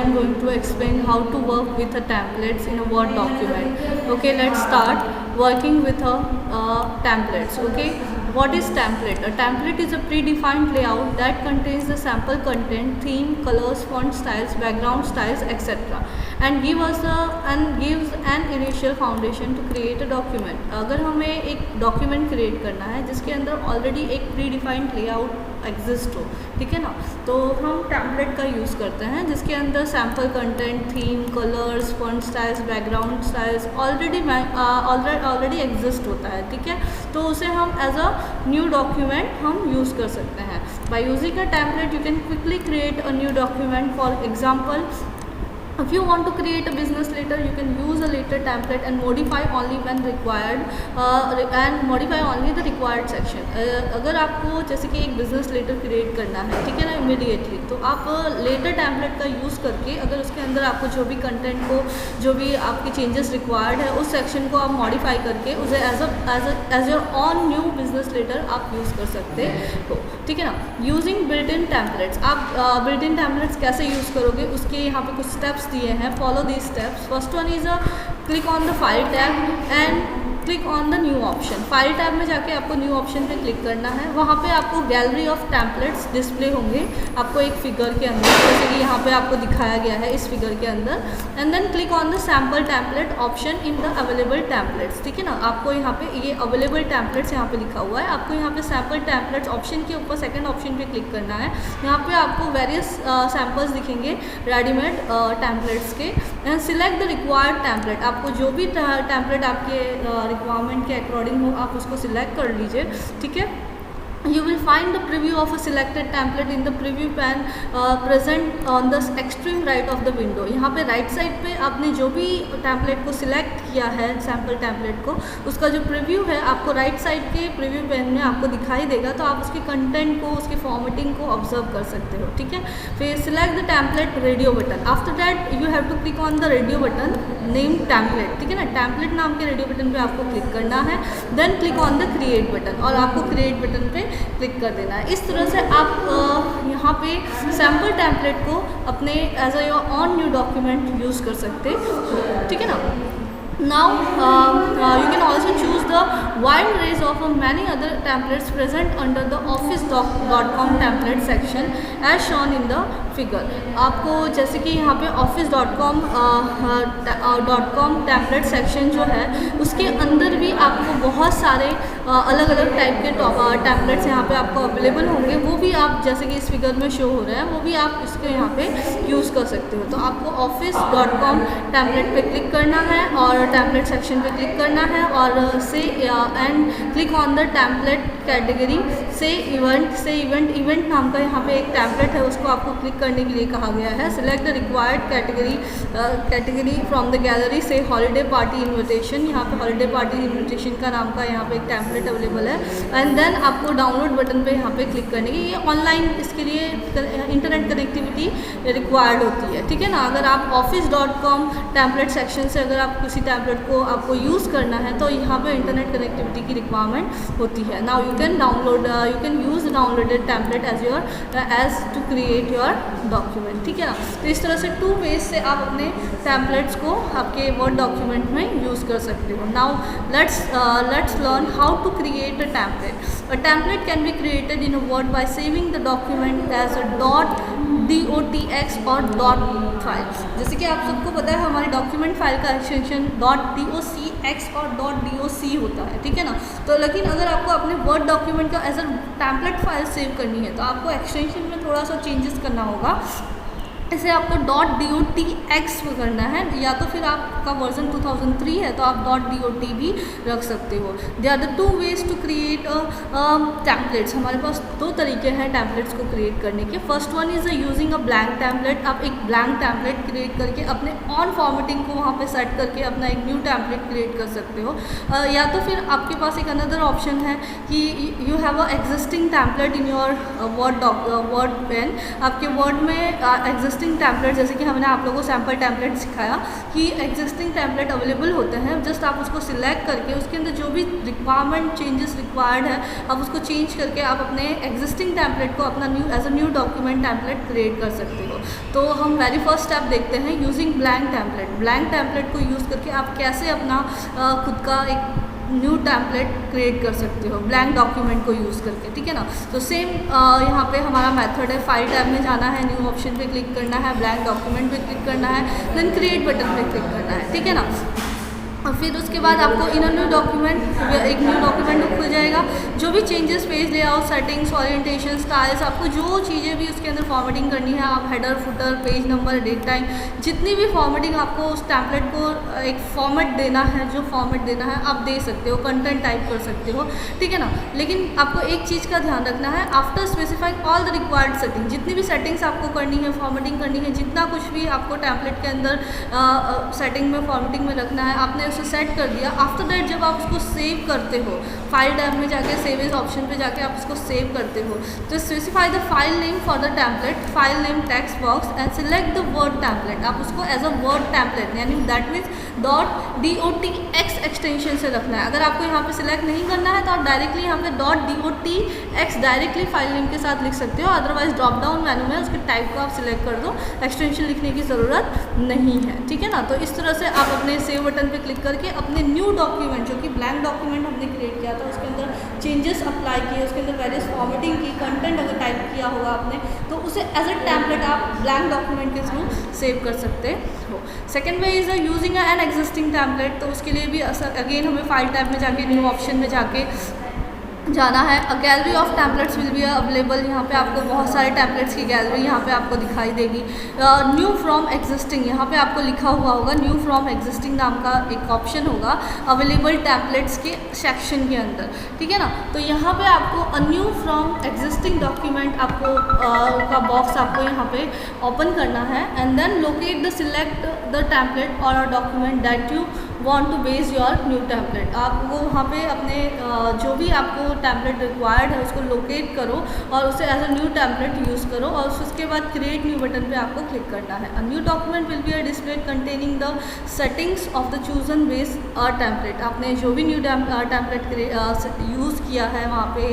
am going to explain how to work with a templates in a Word document. Okay, let's start working with a templates. Okay, what is template? A template is a predefined layout that contains the sample content, theme, colors, font styles, background styles, etc. and gives an initial foundation to create a document. अगर हमें एक document create करना है जिसके अंदर already एक predefined layout exist हो, ठीक है ना, तो हम टेम्पलेट का यूज़ करते हैं जिसके अंदर sample content, theme, colours, font styles, background styles already exist होता है, ठीक है। तो उसे हम एज अ न्यू डॉक्यूमेंट हम यूज़ कर सकते हैं। By using a template you can quickly create a new document. For example, if you want to create a business letter, you can use a letter template and modify only when required and modify only the required section. अगर आपको जैसे कि एक business letter create करना है, ठीक है ना, immediately, तो आप letter template का use करके अगर उसके अंदर आपको जो भी content को, जो भी आपके changes required है, उस section को आप modify करके उसे as your own new business letter आप use कर सकते हो, ठीक है ना। Using built-in templates, आप built-in templates कैसे use करोगे, उसके यहाँ पे कुछ steps दिए हैं। Follow these steps. First one is click on the file tab and click on the new option. File tab में जाके आपको न्यू ऑप्शन पे क्लिक करना है। वहाँ पे आपको गैलरी ऑफ टेम्पलेट्स डिस्प्ले होंगे आपको एक फिगर के अंदर, जैसे कि यहाँ पे आपको दिखाया गया है इस फिगर के अंदर। And then click on the sample template option in the available templates, ठीक है ना। आपको यहाँ पे ये अवेलेबल टेम्पलेट्स यहाँ पे लिखा हुआ है, आपको यहाँ पे सैम्पल टेम्पलेट्स ऑप्शन के ऊपर सेकेंड ऑप्शन पे क्लिक करना है। यहाँ पे आपको वेरियस सैम्पल्स दिखेंगे रेडीमेड टेम्पलेट्स के। And select the required template, आपको जो भी टेम्पलेट आपके रिक्वायरमेंट के अकॉर्डिंग हो आप उसको सिलेक्ट कर लीजिए, ठीक है। You will find the preview of a selected template in the preview pane present on the extreme right of the window. यहाँ पे राइट साइड पे आपने जो भी टेम्पलेट को सिलेक्ट किया है, सैम्पल टेम्पलेट को, उसका जो प्रीव्यू है आपको राइट साइड के प्रीव्यू पेन में आपको दिखाई देगा, तो आप उसके कंटेंट को, उसके फॉर्मेटिंग को ऑब्जर्व कर सकते हो, ठीक है। फिर select the template radio button. After that you have to click on the radio button name template, ठीक है ना। टेम्पलेट नाम के रेडियो बटन पे आपको क्लिक करना है। Then click on the create button और आपको क्रिएट बटन पे क्लिक कर देना है। इस तरह से आप यहाँ पे सैम्पल टेम्पलेट को अपने as a your own new document use कर सकते, ठीक है ना। Now you can also choose the wide range of many other templates present under the office.com template section as shown in the figure. आपको जैसे कि यहाँ पे office.com template section जो है उसके अंदर भी आपको बहुत सारे अलग अलग टाइप के टेम्पलेट्स यहाँ पे आपको अवेलेबल होंगे। वो भी आप जैसे कि इस फिगर में शो हो रहे हैं, वो भी आप इसके यहाँ पे यूज़ कर सकते हो। तो आपको office.com टेम्पलेट पे क्लिक करना है और टेम्पलेट सेक्शन पे क्लिक करना है और से and click on the template category से इवेंट नाम का यहाँ पे एक टेम्पलेट है, उसको आपको क्लिक करने के लिए कहा गया है। Select the required category from the gallery से हॉलीडे पार्टी इन्विटेशन। यहाँ पे हॉलीडे पार्टी इन्विटेशन का नाम का यहाँ पे एक टेम्पलेट अवेलेबल है। एंड देन आपको डाउनलोड बटन पे यहाँ पे क्लिक करने की, ये ऑनलाइन इसके लिए इंटरनेट कनेक्टिविटी रिक्वायर्ड होती है, ठीक है ना। अगर आप office.com टेम्पलेट सेक्शन से अगर आप किसी टेम्पलेट को आपको यूज़ करना है तो यहाँ पे इंटरनेट कनेक्टिविटी की रिक्वायरमेंट होती है। Now you can use downloaded template as to create your document, ठीक है ना। तो इस तरह से 2 वेज से आप अपने टेम्पलेट्स को आपके वर्ड डॉक्यूमेंट में यूज़ कर सकते हो। Now let's learn how to create a template. A template can be created in a Word by saving the document as a .docx और .file। जैसे कि आप सबको पता है हमारी डॉक्यूमेंट फाइल का एक्सटेंशन .docx और .doc होता है, ठीक है ना। तो लेकिन अगर आपको अपने वर्ड डॉक्यूमेंट का as a template file save करनी है तो आपको एक्सटेंशन में थोड़ा सा चेंजेस करना होगा। इसे आपको .docx करना है, या तो फिर आपका वर्जन 2003 है तो आप .dot भी रख सकते हो। They are the 2 ways to create templates. हमारे पास 2 तरीके हैं टेम्पलेट्स को क्रिएट करने के। First one is using a blank template. आप एक ब्लैंक टेम्पलेट क्रिएट करके अपने ऑन फॉर्मेटिंग को वहाँ पे सेट करके अपना एक न्यू टेम्पलेट क्रिएट कर सकते हो। या तो फिर आपके पास एक अनदर ऑप्शन है कि you have a existing template in your word pane. आपके वर्ड में एग्जिस्टिंग एग्जिस्टिंग टैम्पलेट, जैसे कि हमने आप लोगों को सैम्पल टैम्पलेट सिखाया कि एग्जिस्टिंग टैम्पलेट अवेलेबल होते हैं, जस्ट आप उसको सिलेक्ट करके उसके अंदर जो भी रिक्वायरमेंट चेंजेस रिक्वायर्ड है आप उसको चेंज करके आप अपने एग्जिस्टिंग टैम्पलेट को अपना new as a new document template create कर सकते हो। तो हम वेरी फर्स्ट स्टेप देखते हैं using blank template. Blank template को यूज़ करके आप कैसे अपना खुद का एक न्यू टैम्पलेट क्रिएट कर सकते हो ब्लैंक डॉक्यूमेंट को यूज़ करके, ठीक है ना। तो सेम यहाँ पे हमारा मेथड है, फाइल टैब में जाना है, न्यू ऑप्शन पे क्लिक करना है, ब्लैंक डॉक्यूमेंट पे क्लिक करना है, देन क्रिएट बटन पे क्लिक करना है, ठीक है ना। और फिर उसके बाद आपको इन न्यू डॉक्यूमेंट एक न्यू डॉक्यूमेंट खुल जाएगा। जो भी changes page layout, settings, orientation, styles, आपको जो चीज़ें भी उसके अंदर फॉर्मेटिंग करनी है, आप header, footer, page number, date time, जितनी भी फॉर्मेटिंग आपको उस टैम्पलेट को एक फॉर्मेट देना है, जो फॉर्मेट देना है आप दे सकते हो, कंटेंट टाइप कर सकते हो, ठीक है ना। लेकिन आपको एक चीज़ का ध्यान रखना है, after specifying all the required setting, जितनी भी सेटिंग्स आपको करनी है, फॉर्मेटिंग करनी है, जितना कुछ भी आपको टैम्पलेट के अंदर सेटिंग में, फॉर्मेटिंग में रखना है, आपने उसे सेट कर दिया। आफ्टर दैट जब आप उसको सेव करते हो, फाइल टैब में जाके सेव एज ऑप्शन पे जाके आप उसको सेव करते हो, तो specify the file name for the template, file name text box and select the word template. आप उसको एज अ वर्ड टैम्पलेट यानी दैट मीन्स .dotx एक्सटेंशन से रखना है। अगर आपको यहाँ पे सिलेक्ट नहीं करना है तो आप डायरेक्टली यहाँ पे .dotx डायरेक्टली फाइल नेम के साथ लिख सकते हो, अदरवाइज ड्रॉप डाउन मेनू में उसके टाइप को आप सिलेक्ट कर दो, एक्सटेंशन लिखने की ज़रूरत नहीं है, ठीक है ना। तो इस तरह से आप अपने सेव बटन पे क्लिक करके अपने न्यू डॉक्यूमेंट, जो कि ब्लैंक डॉक्यूमेंट हमने क्रिएट किया था, उसके अंदर चेंजेस अप्लाई किए, उसके अंदर वेरियस फॉर्मेटिंग की, कंटेंट अगर टाइप किया होगा आपने तो उसे एज अ टैम्पलेट आप ब्लैंक डॉक्यूमेंट के थ्रू सेव कर सकते हो। Second way is using an existing template. तो उसके लिए भी अगेन हमें फाइल टैब में जाके न्यू ऑप्शन में जाके जाना है। A gallery of templates will be available. यहाँ पे आपको बहुत सारे टैम्पलेट्स की गैलरी यहाँ पे आपको दिखाई देगी। न्यू फ्रॉम एग्जिस्टिंग, यहाँ पे आपको लिखा हुआ होगा न्यू फ्रॉम एग्जिस्टिंग नाम का एक ऑप्शन होगा अवेलेबल टैम्पलेट्स के सेक्शन के अंदर, ठीक है ना। तो यहाँ पे आपको a new from existing document आपको का बॉक्स आपको यहाँ पे ओपन करना है and then locate the select the template और a document that you want to base your new template. आपको वहाँ पे अपने जो भी आपको टैम्पलेट रिक्वायर्ड है उसको लोकेट करो और उसे as a new template use करो और उसके बाद क्रिएट न्यू बटन पे आपको क्लिक करना है। अ new document will be a display containing the settings of the chosen base a template. आपने जो भी न्यू टैम्पलेट यूज़ किया है वहाँ पे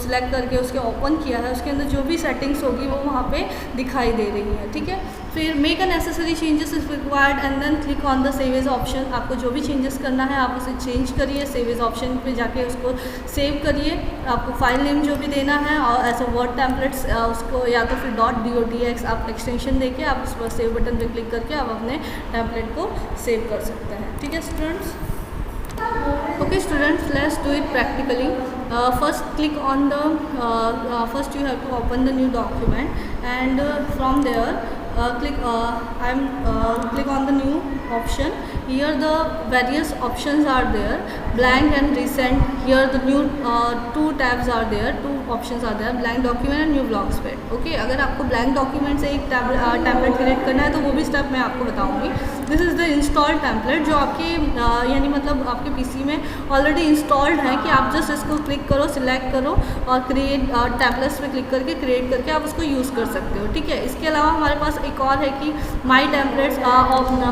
सिलेक्ट करके उसके ओपन किया है, उसके अंदर जो भी सेटिंग्स होगी वो वहाँ पे दिखाई दे रही है, ठीक है। फिर make a necessary changes if required and then click on the save as option. आपको जो भी चेंजेस करना है आप उसे चेंज करिए, सेव एज ऑप्शन पे जाके उसको सेव करिए। आपको फाइल नेम जो भी देना है और ऐसा वर्ड टैम्पलेट्स उसको या तो फिर .dotx आप एक्सटेंशन देके आप उस पर सेव बटन पे क्लिक करके आप अपने टैम्पलेट को सेव कर सकते हैं, ठीक है students. Okay students, let's do it practically. First click on the first you have to open the new document and from there click on the new option. Here the various options are there, blank and recent. Here the new two tabs are there, two options are there, blank document and new block spread. Okay, अगर आपको blank document से एक template create करना है तो वो भी step मैं आपको बताऊंगी। This is the installed template जो आपके यानी मतलब आपके PC में ऑलरेडी इंस्टॉल्ड है कि आप जस्ट इसको क्लिक करो, सिलेक्ट करो और क्रिएट टैम्पलेट्स पे क्लिक करके क्रिएट करके आप उसको यूज़ कर सकते हो, ठीक है। इसके अलावा हमारे पास एक और है कि my templates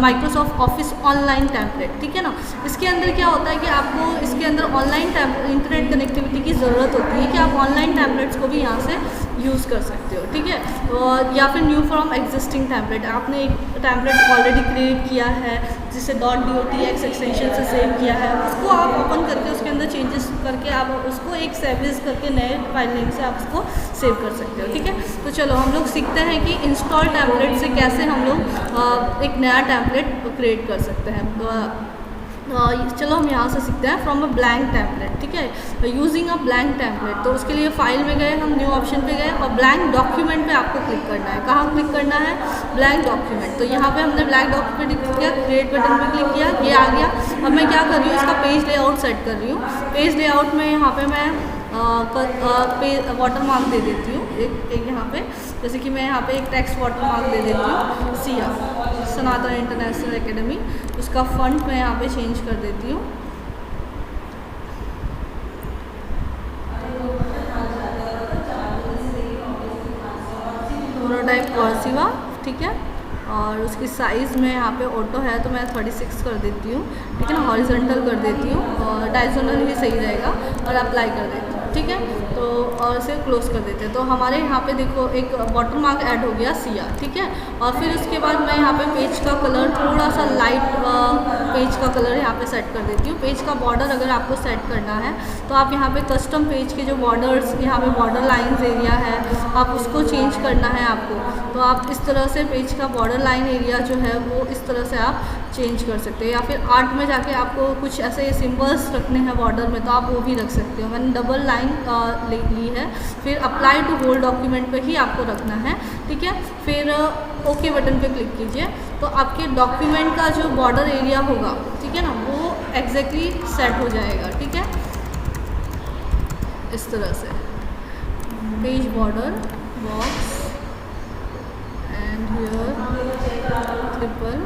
Microsoft Office online template, ठीक है ना। इसके अंदर क्या होता है कि आपको इसके अंदर ऑनलाइन इंटरनेट कनेक्टिविटी की ज़रूरत होती है कि आप ऑनलाइन टैम्पलेट्स को भी यहाँ से यूज़ कर सकते हो, ठीक है। या फिर न्यू फ्रॉम एग्जिस्टिंग टैम्पलेट, आपने एक टैम्पलेट ऑलरेडी क्रिएट किया है जिसे .dotx एक्सटेंशन से सेव किया है, उसको आप ओपन करके उसके अंदर चेंजेस करके आप उसको एक सेवेज करके नए फाइल नेम से आप उसको सेव कर सकते हो, ठीक है। तो चलो हम लोग सीखते हैं कि इंस्टॉल टैम्पलेट से कैसे हम लोग एक नया टैम्पलेट क्रिएट कर सकते हैं। चलो हम यहाँ से सीखते हैं फ्रॉम अ ब्लैंक टैम्पलेट, ठीक है, यूजिंग अ ब्लैंक टैम्पलेट। तो उसके लिए फाइल में गए, हम न्यू ऑप्शन पे गए और ब्लैंक डॉक्यूमेंट पे आपको क्लिक करना है। कहाँ क्लिक करना है? Blank document. तो यहाँ पे हमने ब्लैंक डॉक्यूमेंट क्लिक किया, क्रिएट बटन पे क्लिक किया, ये आ गया। अब मैं क्या कर रही हूँ, इसका पेज लेआउट सेट कर रही हूँ। पेज लेआउट में यहाँ पे मैं वाटर मार्क दे देती हूँ एक यहाँ पे, जैसे कि मैं यहाँ पे एक टेक्स्ट वाटर मार्क दे देती हूँ, सिया सनातन इंटरनेशनल एकेडमी। उसका फंट मैं यहाँ पे चेंज कर देती हूँ। प्रोटोटाइप कर्सिवा ठीक है। और उसकी साइज़ में यहाँ पे ऑटो है तो मैं 36 कर देती हूँ, ठीक है ना। हॉरिजॉन्टल कर देती हूँ और डायगोनल भी सही रहेगा और अप्लाई कर देती हूँ, ठीक है। तो और इसे क्लोज कर देते हैं। तो हमारे यहाँ पे देखो एक वाटर मार्क ऐड हो गया सिया, ठीक है। और फिर उसके बाद मैं यहाँ पे पेज का कलर थोड़ा सा लाइट पेज का कलर यहाँ पे सेट कर देती हूँ। पेज का बॉर्डर अगर आपको सेट करना है तो आप यहाँ पे कस्टम पेज के जो बॉर्डर्स, यहाँ पे बॉर्डर लाइंस एरिया है, आप उसको चेंज करना है आपको। तो आप इस तरह से पेज का बॉर्डर लाइन एरिया जो है वो इस तरह से आप चेंज कर सकते हैं। या फिर आर्ट में जाके आपको कुछ ऐसे सिंबल्स रखने हैं बॉर्डर में तो आप वो भी रख सकते हो। मैंने डबल लाइन ली है। फिर अप्लाई टू होल डॉक्यूमेंट पे ही आपको रखना है, ठीक है। फिर ओके बटन पे क्लिक कीजिए तो आपके डॉक्यूमेंट का जो बॉर्डर एरिया होगा, ठीक है ना, वो एग्जैक्टली सेट हो जाएगा, ठीक है। इस तरह से page border box and here triple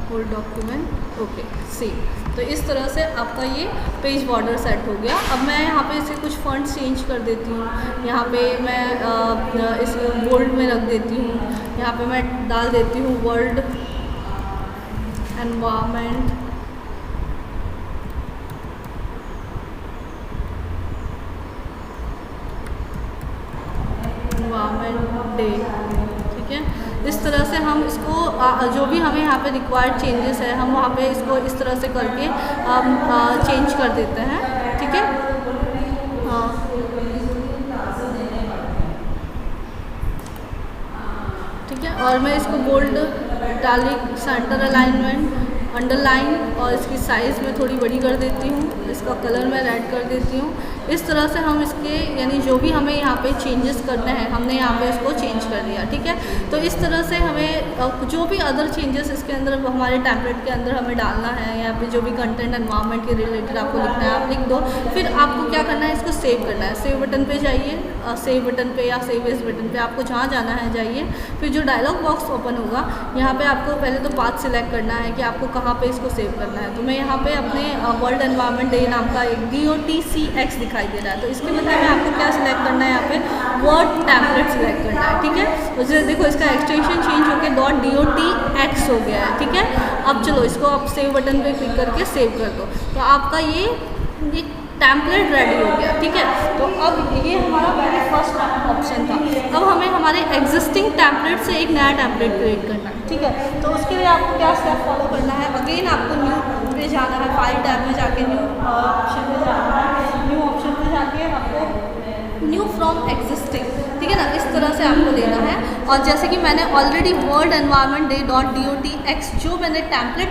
whole document, okay same. तो इस तरह से आपका ये पेज बॉर्डर सेट हो गया। अब मैं यहाँ पे इसे कुछ फॉन्ट्स चेंज कर देती हूँ। यहाँ पे मैं इस बोल्ड में रख देती हूँ। यहाँ पे मैं डाल देती हूँ वर्ल्ड एनवायरनमेंट डे, ठीक है। इस तरह से हम इसको जो भी हमें यहाँ पे रिक्वायर्ड चेंजेस है हम वहाँ पे इसको इस तरह से करके चेंज कर देते हैं, ठीक है। ठीक है। और मैं इसको bold, italic, center alignment, underline और इसकी साइज़ में थोड़ी बड़ी कर देती हूँ। इसका कलर मैं रेड कर देती हूँ। इस तरह से हम इसके यानी जो भी हमें यहाँ पे चेंजेस करने हैं हमने यहाँ पे इसको चेंज कर दिया, ठीक है। तो इस तरह से हमें जो भी अदर चेंजेस इसके अंदर हमारे टेम्पलेट के अंदर हमें डालना है, यहाँ पे जो भी कंटेंट एनवायरनमेंट के रिलेटेड आपको लिखना है आप लिख दो। फिर आपको क्या करना है, इसको सेव करना है। सेव बटन पे जाइए, सेव बटन पे या सेव एज बटन पे आपको जहाँ जाना है जाइए। फिर जो डायलॉग बॉक्स ओपन होगा यहाँ पे आपको पहले तो पाथ सिलेक्ट करना है कि आपको कहाँ पे इसको सेव करना है। तो मैं यहाँ पे अपने वर्ल्ड एनवायरनमेंट डे नाम का एक DOTCX दिखाई दे रहा है, तो इसके बदले में आपको क्या सिलेक्ट करना है, यहाँ पे वर्ड टेम्पलेट सिलेक्ट करना है, ठीक है। तो जैसे देखो इसका एक्सटेंशन चेंज होकर .DOTX हो गया है, ठीक है। अब चलो इसको आप सेव बटन पे क्लिक करके सेव कर दो। तो आपका ये टेम्पलेट रेडी हो गया, ठीक है। तो अब ये हमारा पहले फर्स्ट ऑप्शन था। अब हमें हमारे एग्जिस्टिंग टेम्पलेट से एक नया टेम्पलेट क्रिएट करना है, ठीक है। तो उसके लिए आपको क्या स्टेप फॉलो करना है, अगेन आपको न्यू पे जाना है, फाइल टैब में जाके न्यू ऑप्शन पे जाना है। न्यू ऑप्शन पे जाके आपको न्यू फ्रॉम एग्जिस्टिंग, ठीक है ना, इस तरह से आपको लेना है। और जैसे कि मैंने already world environment day .DOTX जो मैंने टेम्पलेट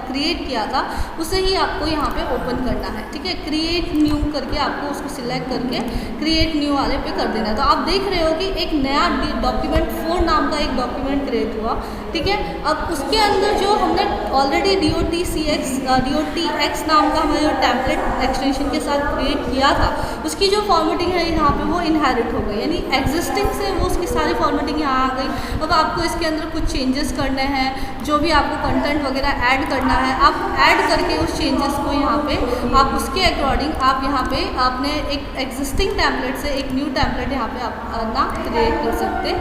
क्रिएट किया था उसे ही आपको यहाँ पे ओपन करना है, ठीक है। क्रिएट न्यू करके आपको उसको सिलेक्ट करके क्रिएट न्यू वाले पे कर देना है। तो आप देख रहे हो कि एक नया डॉक्यूमेंट 4 नाम का एक डॉक्यूमेंट क्रिएट हुआ, ठीक है। अब उसके अंदर जो हमने ऑलरेडी DOTX नाम का हमारे टेम्पलेट एक्सटेंशन के साथ क्रिएट किया था उसकी जो फॉर्मेटिंग है यहाँ पे वो इनहेरिट हो गई, यानी एग्जिस्टिंग से वो उसकी सारी फॉर्मेटिंग यहाँ आ गई। अब आपको इसके अंदर कुछ चेंजेस करने हैं, जो भी आपको कंटेंट वगैरह ऐड करना है आप ऐड करके उस चेंजेस को यहाँ पे आप उसके अकॉर्डिंग आप यहाँ पे आपने एक एग्जिस्टिंग टेम्पलेट से एक न्यू टेम्पलेट यहाँ पे आप अपना क्रिएट कर सकते हो,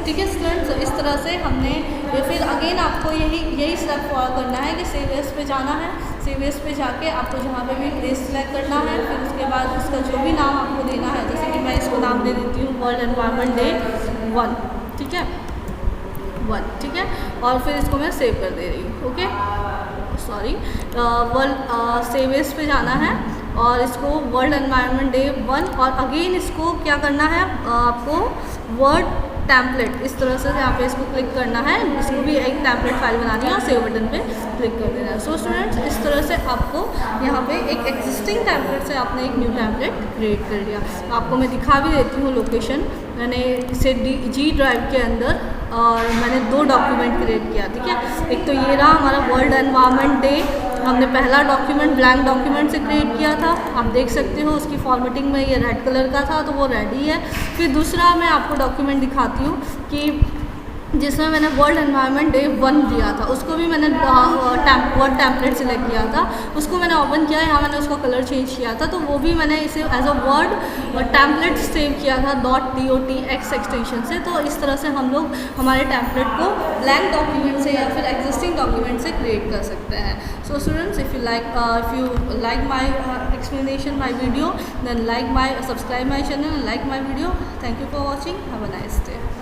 ठीक है स्टूडेंट्स। इस तरह से हमने ये फिर अगेन आपको यही स्टेप फॉलो करना है कि सेव एज पे जाना है। सेव एज पे जाके आपको जहाँ पे भी प्लेस सेलेक्ट करना है, फिर उसके बाद उसका जो भी नाम आपको देना है, जैसे कि मैं इसको नाम दे देती हूँ वर्ल्ड एनवायरनमेंट डे 1, ठीक है 1, ठीक है। और फिर इसको मैं सेव कर दे रही हूँ, okay sorry. Word save as पे जाना है और इसको वर्ल्ड एनवायरनमेंट डे 1 और अगेन इसको क्या करना है आपको वर्ड टेम्पलेट इस तरह से यहाँ पे इसको क्लिक करना है, इसको भी एक टेम्पलेट फाइल बनानी है और सेव बटन पे क्लिक कर देना है। सो स्टूडेंट्स इस तरह से आपको यहाँ पे एक एग्जिस्टिंग टेम्पलेट से आपने एक न्यू टेम्पलेट क्रिएट कर लिया। आपको मैं दिखा भी देती हूँ लोकेशन, मैंने इसे G ड्राइव के अंदर और मैंने 2 डॉक्यूमेंट क्रिएट किया, ठीक है। एक तो ये रहा हमारा वर्ल्ड एनवायरनमेंट डे, हमने पहला डॉक्यूमेंट ब्लैंक डॉक्यूमेंट से क्रिएट किया था, आप देख सकते हो उसकी फॉर्मेटिंग में ये रेड कलर का था तो वो रेडी है। फिर दूसरा मैं आपको डॉक्यूमेंट दिखाती हूँ कि जिसमें मैंने वर्ल्ड एनवायरनमेंट डे 1 दिया था, उसको भी मैंने वर्ड टेम्पलेट सिलेक्ट किया था, उसको मैंने ओपन किया, यहाँ मैंने उसका कलर चेंज किया था, तो वो भी मैंने इसे as a word template save किया था .dotx एक्सटेंशन से। तो इस तरह से हम लोग हमारे टेम्पलेट को ब्लैंक डॉक्यूमेंट से या फिर एग्जिस्टिंग डॉक्यूमेंट से क्रिएट कर सकते हैं। So students, if you like my explanation my video, then subscribe my channel and like my video. Thank you for watching. Have a nice day.